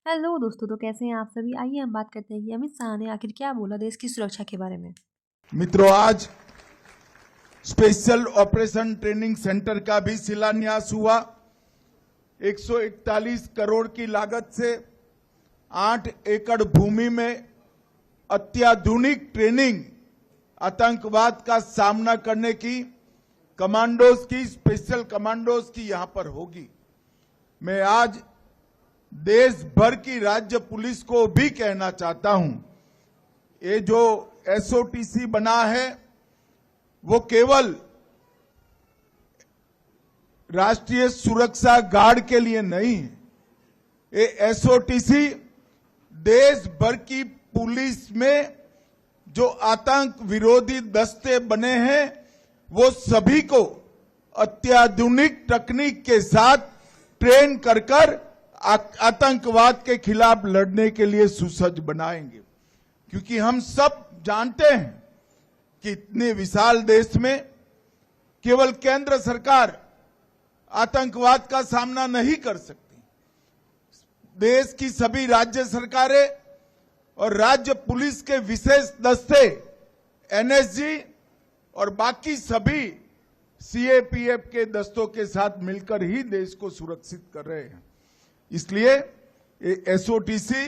Hello दोस्तों, तो कैसे हैं आप सभी? आइए हम बात करते हैं कि अमित शाह ने आखिर क्या बोला देश की सुरक्षा के बारे में। मित्रों, आज स्पेशल ऑपरेशन ट्रेनिंग सेंटर का भी शिलान्यास हुआ। 141 करोड़ की लागत से 8 एकड़ भूमि में अत्याधुनिक ट्रेनिंग, आतंकवाद का सामना करने की, कमांडोज की, स्पेशल कमांडोज की यहां पर होगी। मैं आज देश भर की राज्य पुलिस को भी कहना चाहता हूं, ये जो एसओटीसी बना है वो केवल राष्ट्रीय सुरक्षा गार्ड के लिए नहीं है। ये एसओटीसी देश भर की पुलिस में जो आतंक विरोधी दस्ते बने हैं वो सभी को अत्याधुनिक तकनीक के साथ ट्रेन कर आतंकवाद के खिलाफ लड़ने के लिए सुसज्ज बनाएंगे। क्योंकि हम सब जानते हैं कि इतने विशाल देश में केवल केंद्र सरकार आतंकवाद का सामना नहीं कर सकती। देश की सभी राज्य सरकारें और राज्य पुलिस के विशेष दस्ते, एनएसजी और बाकी सभी सीएपीएफ के दस्तों के साथ मिलकर ही देश को सुरक्षित कर रहे हैं। इसलिए एसओटीसी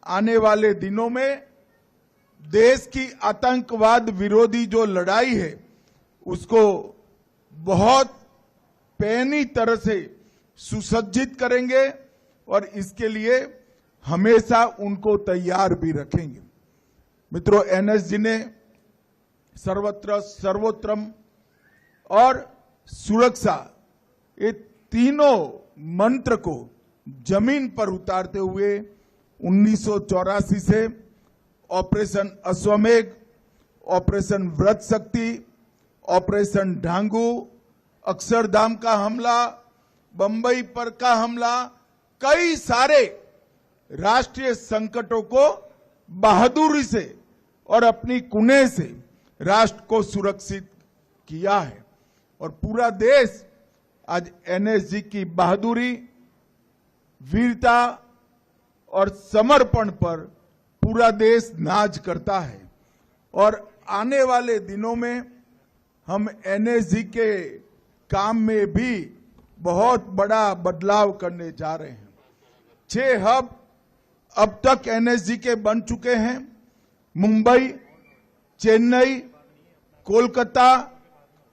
आने वाले दिनों में देश की आतंकवाद विरोधी जो लड़ाई है उसको बहुत पैनी तरह से सुसज्जित करेंगे और इसके लिए हमेशा उनको तैयार भी रखेंगे। मित्रों, एनएसजी ने सर्वोत्तम और सुरक्षा, ये तीनों मंत्र को जमीन पर उतारते हुए 1984 से ऑपरेशन अश्वमेघ, ऑपरेशन व्रत शक्ति, ऑपरेशन ढांगू, अक्षरधाम का हमला, बंबई पर का हमला, कई सारे राष्ट्रीय संकटों को बहादुरी से और अपनी कुने से राष्ट्र को सुरक्षित किया है। और पूरा देश आज एनएसजी की बहादुरी, वीरता और समर्पण पर पूरा देश नाज करता है। और आने वाले दिनों में हम एनएसजी के काम में भी बहुत बड़ा बदलाव करने जा रहे हैं। 6 हब अब तक एनएसजी के बन चुके हैं। मुंबई, चेन्नई, कोलकाता,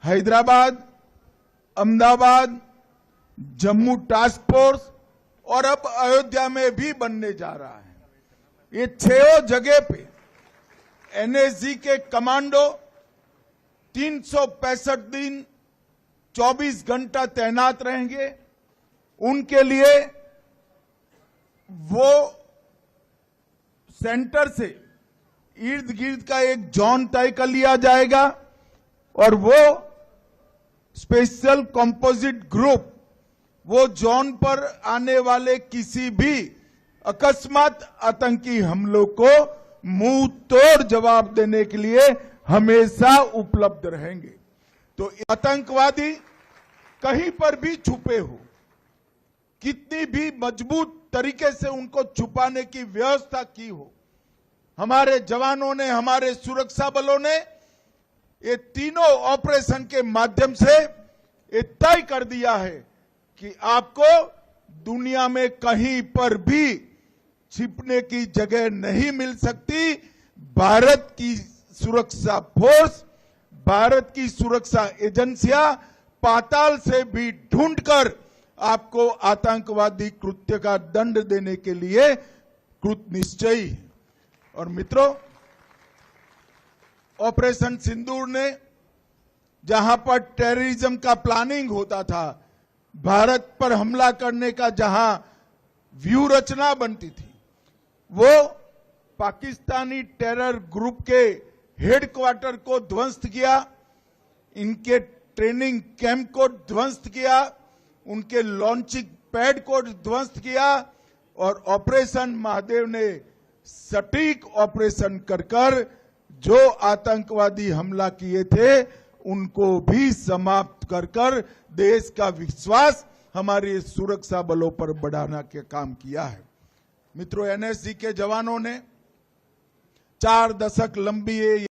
हैदराबाद, अहमदाबाद, जम्मू टास्क फोर्स और अब अयोध्या में भी बनने जा रहा है। ये 6 जगह पे एनएसजी के कमांडो 365 दिन 24 घंटा तैनात रहेंगे। उनके लिए वो सेंटर से इर्द गिर्द का एक जोन तय कर लिया जाएगा और वो स्पेशल कंपोजिट ग्रुप वो जोन पर आने वाले किसी भी अकस्मात आतंकी हमलों को मुंह तोड़ जवाब देने के लिए हमेशा उपलब्ध रहेंगे। तो आतंकवादी कहीं पर भी छुपे हो, कितनी भी मजबूत तरीके से उनको छुपाने की व्यवस्था की हो, हमारे जवानों ने, हमारे सुरक्षा बलों ने ये तीनों ऑपरेशन के माध्यम से ये तय कर दिया है कि आपको दुनिया में कहीं पर भी छिपने की जगह नहीं मिल सकती। भारत की सुरक्षा फोर्स, भारत की सुरक्षा एजेंसियां पाताल से भी ढूंढकर आपको आतंकवादी कृत्य का दंड देने के लिए कृत निश्चयी है। और मित्रों, ऑपरेशन सिंदूर ने जहां पर टेररिज्म का प्लानिंग होता था, भारत पर हमला करने का जहां व्यू रचना बनती थी, वो पाकिस्तानी टेरर ग्रुप के हेडक्वार्टर को ध्वस्त किया, इनके ट्रेनिंग कैंप को ध्वस्त किया, उनके लॉन्चिंग पैड को ध्वस्त किया और ऑपरेशन महादेव ने सटीक ऑपरेशन कर जो आतंकवादी हमला किए थे उनको भी समाप्त कर देश का विश्वास हमारे सुरक्षा बलों पर बढ़ाना के काम किया है। मित्रों, एनएसजी के जवानों ने 4 दशक लंबी ये